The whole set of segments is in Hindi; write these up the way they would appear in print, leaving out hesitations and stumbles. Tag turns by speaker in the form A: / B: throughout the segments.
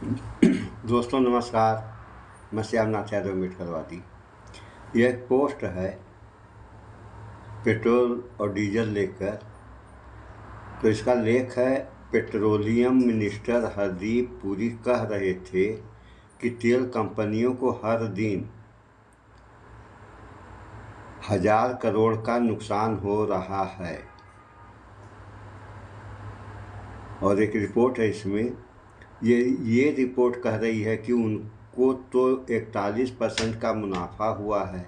A: दोस्तों नमस्कार। मैं श्यामनाथ यादव मिटकरवादी। यह एक पोस्ट है पेट्रोल और डीजल लेकर। तो इसका लेख है, पेट्रोलियम मिनिस्टर हरदीप पुरी कह रहे थे कि तेल कंपनियों को हर दिन 1000 करोड़ का नुकसान हो रहा है। और एक रिपोर्ट है इसमें, ये रिपोर्ट कह रही है कि उनको तो 41% का मुनाफा हुआ है।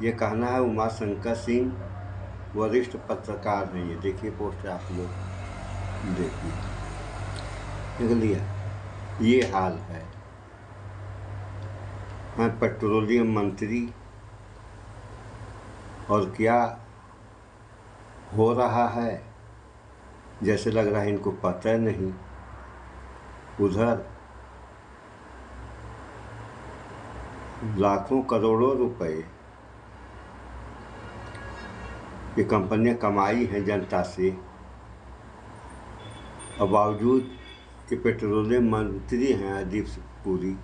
A: ये कहना है उमा शंकर सिंह, वरिष्ठ पत्रकार हैं। ये देखिए पोस्ट, आप लोग देखिए, देख लिया। ये हाल है। हैं पेट्रोलियम मंत्री, और क्या हो रहा है जैसे लग रहा है इनको पता नहीं। उधर लाखों करोड़ों रुपए ये कंपनियां कमाई हैं जनता से, और बावजूद कि पेट्रोलियम मंत्री हैं हरदीप पुरी,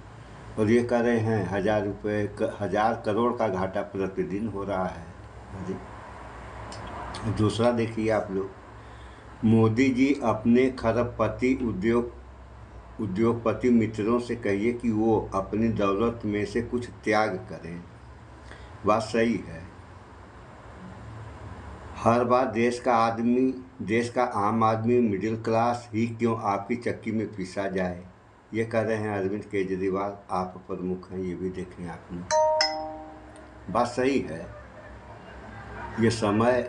A: और ये कह रहे हैं 1000 करोड़ का घाटा प्रतिदिन हो रहा है। दूसरा देखिए आप लोग, मोदी जी अपने खरबपति उद्योगपति मित्रों से कहिए कि वो अपनी दौलत में से कुछ त्याग करें। बात सही है। हर बार देश का आम आदमी, मिडिल क्लास ही क्यों आपकी चक्की में पिसा जाए। ये कह रहे हैं अरविंद केजरीवाल, आप प्रमुख हैं, ये भी देखें आपने। बात सही है। ये समय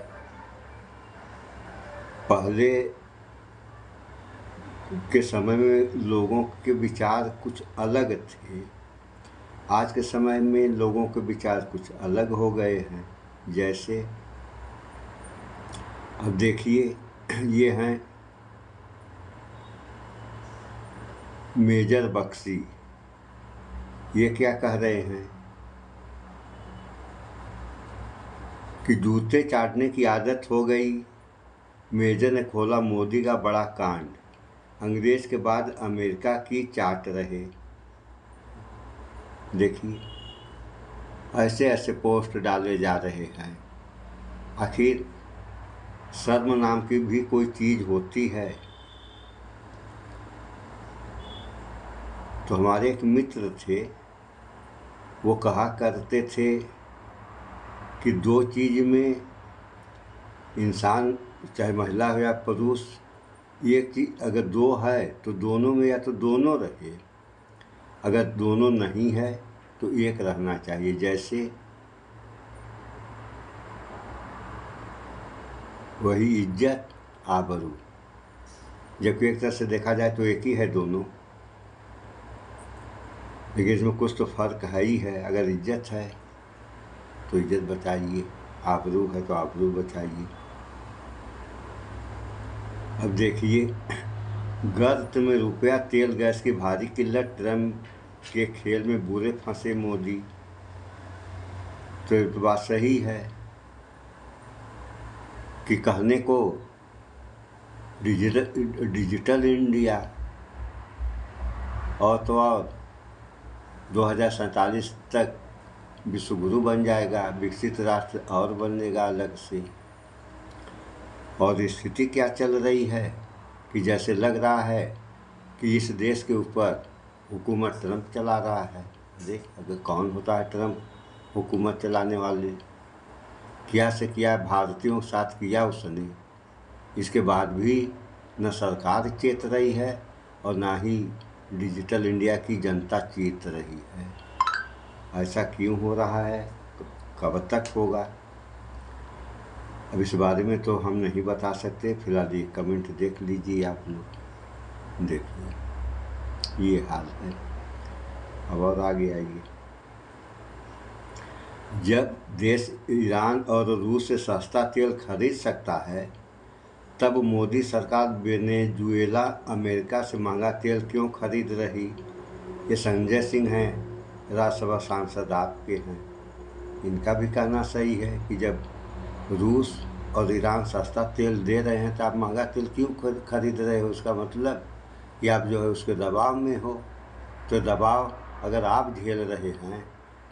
A: पहले के समय में लोगों के विचार कुछ अलग थे। आज के समय में लोगों के विचार कुछ अलग हो गए हैं। जैसे अब देखिए, ये हैं मेजर बख्शी। ये क्या कह रहे हैं कि जूते चाटने की आदत हो गई। मेजर ने खोला मोदी का बड़ा कांड, अंग्रेज के बाद अमेरिका की चाट रहे। देखिए, ऐसे ऐसे पोस्ट डाले जा रहे हैं। आखिर शर्म नाम की भी कोई चीज़ होती है। तो हमारे एक मित्र थे, वो कहा करते थे कि दो चीज़ में इंसान, चाहे महिला हो या पुरुष, एक चीज़ अगर दो है तो दोनों में या तो दोनों रहे, अगर दोनों नहीं है तो एक रहना चाहिए। जैसे वही इज्जत आबरू, जबकि एक तरह से देखा जाए तो एक ही है दोनों, लेकिन इसमें कुछ तो फर्क है ही है। अगर इज्जत है तो इज्जत बचाइए, आबरू है तो आबरू बचाइए। अब देखिए, गर्त में रुपया तेल गैस की भारी किल्लत, ट्रम्प के खेल में बुरे फंसे मोदी। तो ये बात सही है कि कहने को डिजिटल इंडिया और तो और 2047 तक विश्वगुरु बन जाएगा, विकसित राष्ट्र और बनेगा अलग से। और स्थिति क्या चल रही है कि जैसे लग रहा है कि इस देश के ऊपर हुकूमत ट्रंप चला रहा है। देख, अगर कौन होता है ट्रंप हुकूमत चलाने वाले, क्या से किया भारतीयों के साथ किया उसने। इसके बाद भी न सरकार चेत रही है और ना ही डिजिटल इंडिया की जनता चेत रही है। ऐसा क्यों हो रहा है, कब तक होगा, अब इस बारे में तो हम नहीं बता सकते। फिलहाल ये कमेंट देख लीजिए आप लोग, देखिए ये हाल है। अब और आगे आइए। जब देश ईरान और रूस से सस्ता तेल खरीद सकता है, तब मोदी सरकार वेनेजुएला, अमेरिका से महंगा तेल क्यों खरीद रही। ये संजय सिंह हैं, राज्यसभा सांसद आपके हैं। इनका भी कहना सही है कि जब रूस और ईरान सस्ता तेल दे रहे हैं तो आप महंगा तेल क्यों खरीद रहे हो। उसका मतलब कि आप जो है उसके दबाव में हो। तो दबाव अगर आप झेल रहे हैं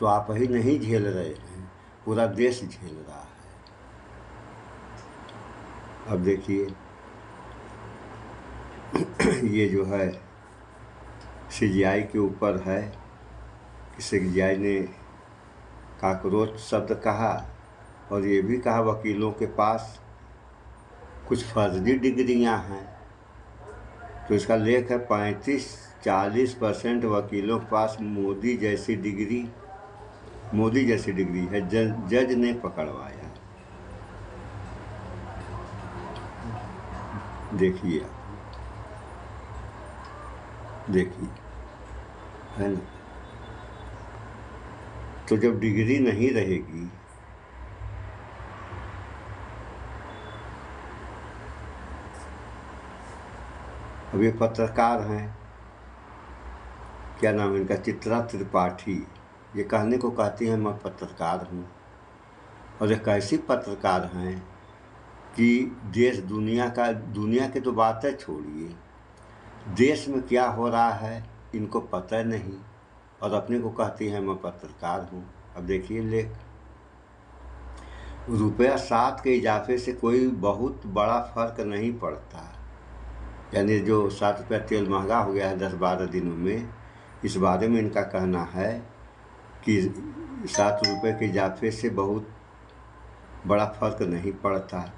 A: तो आप ही नहीं झेल रहे हैं, पूरा देश झेल रहा है। अब देखिए ये जो है सीजीआई के ऊपर है कि सीजीआई ने कॉकरोच शब्द कहा और ये भी कहा वकीलों के पास कुछ फर्जी डिग्रियां हैं। तो इसका लेख है 35-40% वकीलों के पास मोदी जैसी डिग्री है, जज ने पकड़वाया। देखिए है ना। तो जब डिग्री नहीं रहेगी अब ये पत्रकार हैं, क्या नाम है इनका, चित्रा त्रिपाठी, ये कहने को कहती हैं मैं पत्रकार हूँ। और एक ऐसी पत्रकार हैं कि देश दुनिया के तो बातें छोड़िए, देश में क्या हो रहा है इनको पता नहीं, और अपने को कहती हैं मैं पत्रकार हूँ। अब देखिए लेख, ₹7 के इजाफे से कोई बहुत बड़ा फर्क नहीं पड़ता। यानी जो ₹7 तेल महंगा हो गया है 10-12 दिनों में, इस बारे में इनका कहना है कि ₹7 के इजाफे से बहुत बड़ा फर्क नहीं पड़ता।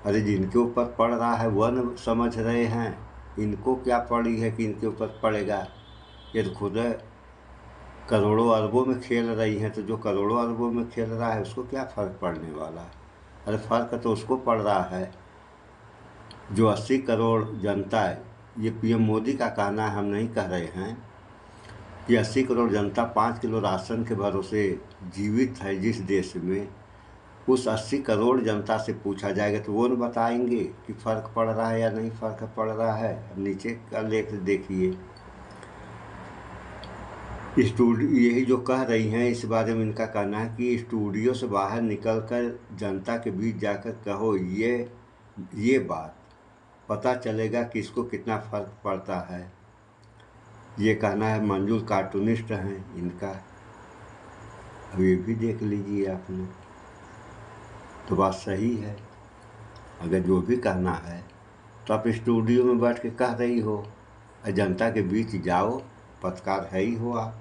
A: अरे जिनके ऊपर पड़ रहा है वह न समझ रहे हैं, इनको क्या पड़ी है कि इनके ऊपर पड़ेगा। ये तो खुद करोड़ों अरबों में खेल रही हैं, तो जो करोड़ों अरबों में खेल रहा है उसको क्या फ़र्क पड़ने वाला। अरे फ़र्क तो उसको पड़ रहा है जो 80 करोड़ जनता है। ये पीएम मोदी का कहना है, हम नहीं कह रहे हैं कि 80 करोड़ जनता 5 किलो राशन के भरोसे जीवित है जिस देश में, उस 80 करोड़ जनता से पूछा जाएगा तो वो न बताएंगे कि फ़र्क पड़ रहा है या नहीं फ़र्क पड़ रहा है। अब नीचे का लेख देखिए, यही जो कह रही हैं इस बारे में इनका कहना है कि स्टूडियो से बाहर निकलकर जनता के बीच जाकर कहो ये बात, पता चलेगा कि इसको कितना फ़र्क पड़ता है। ये कहना है मंजूर कार्टूनिस्ट हैं इनका। अब ये भी देख लीजिए आपने, तो बात सही है। अगर जो भी कहना है तो आप स्टूडियो में बैठ के कह रही हो, जनता के बीच जाओ, पत्रकार है ही हो आप,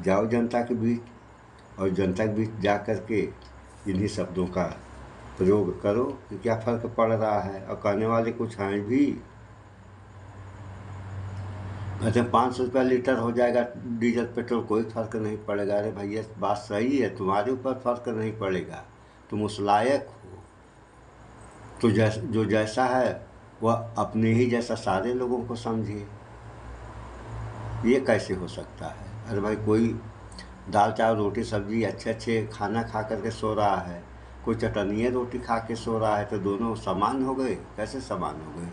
A: जाओ जनता के बीच और जनता के बीच जा कर के इन्हीं शब्दों का प्रयोग करो कि क्या फ़र्क पड़ रहा है। और कहने वाले कुछ हैं भी, कहते 500 रुपया लीटर हो जाएगा डीजल पेट्रोल, कोई फ़र्क नहीं पड़ेगा। अरे भैया बात सही है, तुम्हारे ऊपर फ़र्क नहीं पड़ेगा, तुम उस लायक हो। तो जो जैसा है वह अपने ही जैसा सारे लोगों को समझे, ये कैसे हो सकता है। अरे भाई कोई दाल चावल रोटी सब्जी अच्छे खाना खा करके सो रहा है, कोई चटनी रोटी खा के सो रहा है, तो दोनों समान हो गए? कैसे समान हो गए।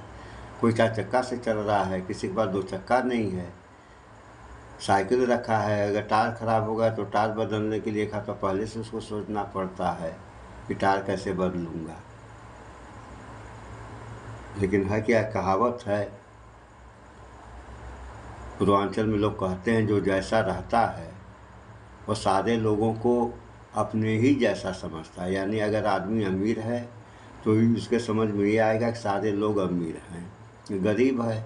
A: कोई 4 चक्का से चल रहा है, किसी के पास 2 चक्का नहीं है, साइकिल रखा है, अगर टायर खराब होगा तो टायर बदलने के लिए एक हफ्ता पहले से उसको सोचना पड़ता है कि टायर कैसे बदलूँगा। लेकिन है क्या, कहावत है पूर्वांचल में, लोग कहते हैं जो जैसा रहता है वो सारे लोगों को अपने ही जैसा समझता है। यानी अगर आदमी अमीर है तो उसके समझ में ये आएगा कि सारे लोग अमीर हैं, गरीब है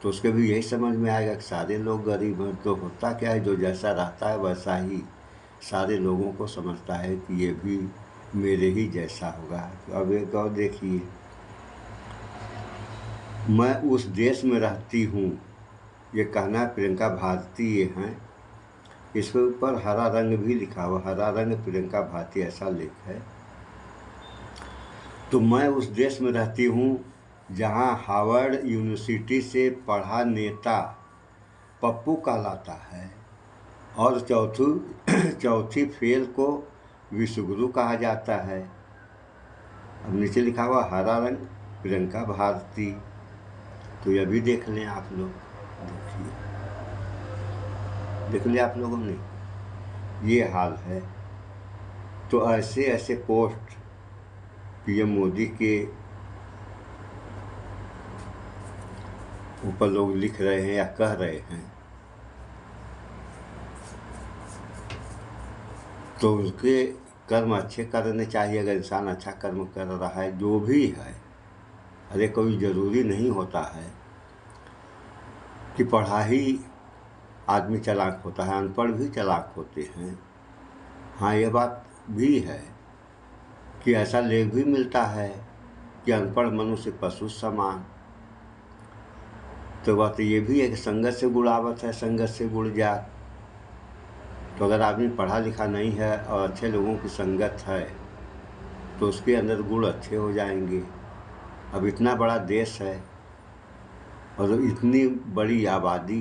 A: तो उसके भी यही समझ में आएगा कि सारे लोग गरीब हैं। तो होता क्या है, जो जैसा रहता है वैसा ही सारे लोगों को समझता है कि ये भी मेरे ही जैसा होगा। तो अब एक और देखिए, मैं उस देश में रहती हूँ, ये कहना प्रियंका भारती ये हैं। इसके ऊपर हरा रंग भी लिखा हुआ, हरा रंग प्रियंका भारती, ऐसा लेख है। तो मैं उस देश में रहती हूँ जहाँ हार्वर्ड यूनिवर्सिटी से पढ़ा नेता पप्पू कहलाता है और चौथी फेल को विश्वगुरु कहा जाता है। अब नीचे लिखा हुआ हरा रंग प्रियंका भारती, तो यह भी देख लें आप लोग, देखिए देख लिया आप लोगों ने, ये हाल है। तो ऐसे पोस्ट पीएम मोदी के ऊपर लोग लिख रहे हैं या कह रहे हैं, तो उसके कर्म अच्छे करने चाहिए। अगर इंसान अच्छा कर्म कर रहा है जो भी है, अरे कोई ज़रूरी नहीं होता है कि पढ़ा ही आदमी चालाक होता है, अनपढ़ भी चालाक होते हैं। हाँ, ये बात भी है कि ऐसा लेख भी मिलता है कि अनपढ़ मनुष्य पशु समान। तो बात ये भी है कि संगत से गुणावत है, संगत से गुण जात। तो अगर आदमी पढ़ा लिखा नहीं है और अच्छे लोगों की संगत है तो उसके अंदर गुण अच्छे हो जाएंगे। अब इतना बड़ा देश है और इतनी बड़ी आबादी,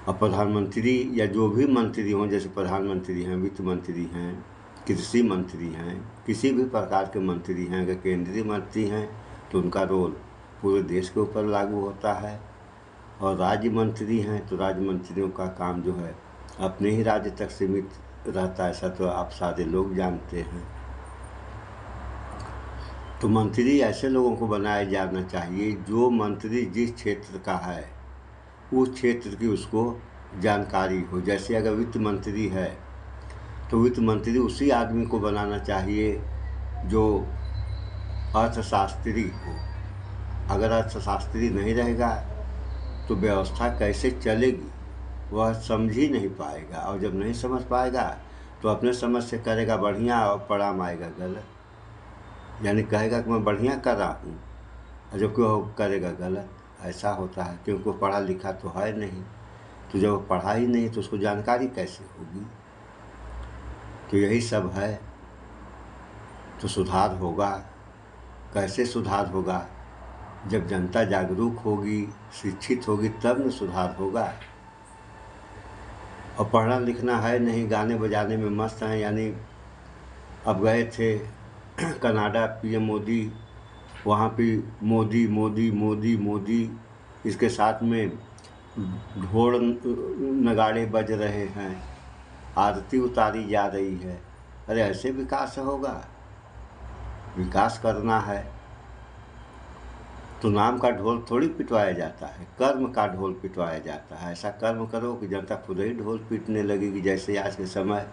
A: अब प्रधानमंत्री या जो भी मंत्री हों, जैसे प्रधानमंत्री हैं, वित्त मंत्री हैं, कृषि मंत्री हैं, किसी भी प्रकार के मंत्री हैं, अगर केंद्रीय मंत्री हैं तो उनका रोल पूरे देश के ऊपर लागू होता है। और राज्य मंत्री हैं तो राज्य मंत्रियों का काम जो है अपने ही राज्य तक सीमित रहता है। ऐसा तो आप सारे लोग जानते हैं। तो मंत्री ऐसे लोगों को बनाया जाना चाहिए जो मंत्री जिस क्षेत्र का है उस क्षेत्र की उसको जानकारी हो। जैसे अगर वित्त मंत्री है तो वित्त मंत्री उसी आदमी को बनाना चाहिए जो अर्थशास्त्री हो। अगर अर्थशास्त्री नहीं रहेगा तो व्यवस्था कैसे चलेगी वह समझ ही नहीं पाएगा, और जब नहीं समझ पाएगा तो अपने समझ से करेगा बढ़िया और परिणाम आएगा गलत। यानी कहेगा कि मैं बढ़िया कर रहा हूँ और जबकि वह करेगा गलत। ऐसा होता है क्योंकि वो पढ़ा लिखा तो है नहीं। तो जब वो पढ़ा ही नहीं तो उसको जानकारी कैसे होगी। तो यही सब है। तो सुधार होगा, कैसे सुधार होगा? जब जनता जागरूक होगी, शिक्षित होगी, तब न सुधार होगा। और पढ़ना लिखना है नहीं, गाने बजाने में मस्त हैं। यानी अब गए थे कनाडा, पीएम मोदी, वहाँ पे मोदी मोदी मोदी मोदी, इसके साथ में ढोल नगाड़े बज रहे हैं, आरती उतारी जा रही है। अरे ऐसे विकास होगा? विकास करना है तो नाम का ढोल थोड़ी पिटवाया जाता है, कर्म का ढोल पिटवाया जाता है। ऐसा कर्म करो कि जनता खुद ही ढोल पीटने लगेगी। जैसे आज के समय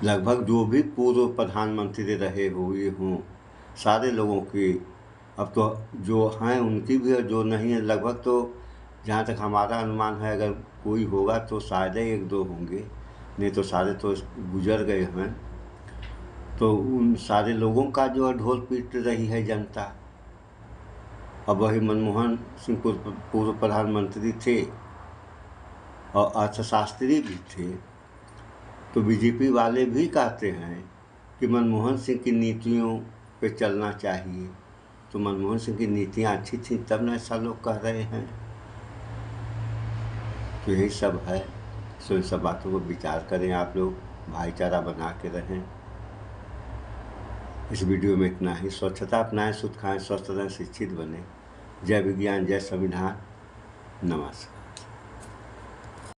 A: लगभग जो भी पूर्व प्रधानमंत्री रहे हुए हों सारे लोगों की, अब तो जो हैं उनकी भी और जो नहीं है लगभग, तो जहाँ तक हमारा अनुमान है अगर कोई होगा तो शायद ही एक दो होंगे, नहीं तो सारे तो गुजर गए हैं। तो उन सारे लोगों का जो है ढोल पीट रही है जनता। अब वही मनमोहन सिंह पूर्व प्रधानमंत्री थे और अर्थशास्त्री भी थे। तो बीजेपी वाले भी कहते हैं कि मनमोहन सिंह की नीतियों पे चलना चाहिए। तो मनमोहन सिंह की नीतियाँ अच्छी थी तब न ऐसा लोग कह रहे हैं। तो यही सब है। तो इन सब बातों को विचार करें आप लोग, भाईचारा बना के रहें। इस वीडियो में इतना ही। स्वच्छता अपनाएं, शुद्ध खाएं, स्वस्थ रहें, शिक्षित बने। जय विज्ञान, जय संविधान। नमस्कार।